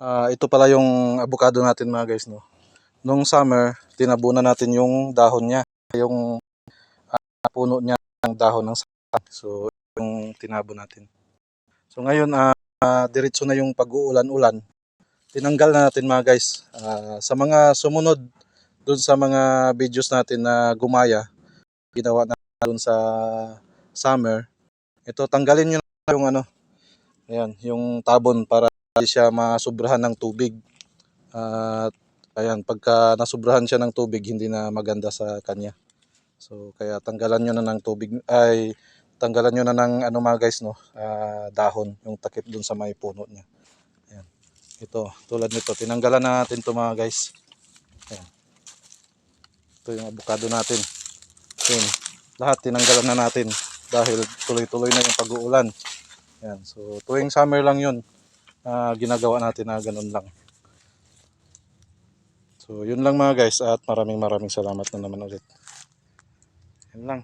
Ito pala yung avocado natin mga guys, no. Nung summer, tinabunan natin yung dahon niya, yung puno niya ng dahon ng saging. So, yung tinabo natin. So ngayon, diretso na yung pag-uulan-ulan. Tinanggal na natin mga guys. Sa mga sumunod dun sa mga videos natin na gumaya, ginawa na dun sa summer. Ito, tanggalin nyo na yung ayan, yung tabon para hindi siya masubrahan ng tubig. At ayan, pagka nasubrahan siya ng tubig, hindi na maganda sa kanya. So kaya tanggalan nyo na ng tubig, ay tanggalan nyo na ng mga guys, no, dahon, yung takip dun sa may puno niya. Ayan. Ito, tulad nito, tinanggalan na natin to mga guys. Ayan. Ito yung avocado natin. Ayan. Lahat tinanggalan na natin dahil tuloy-tuloy na yung pag-uulan. Ayan. So tuwing summer lang yun, ginagawa natin na ganun lang. So yun lang mga guys, at maraming salamat na naman ulit. Yun lang.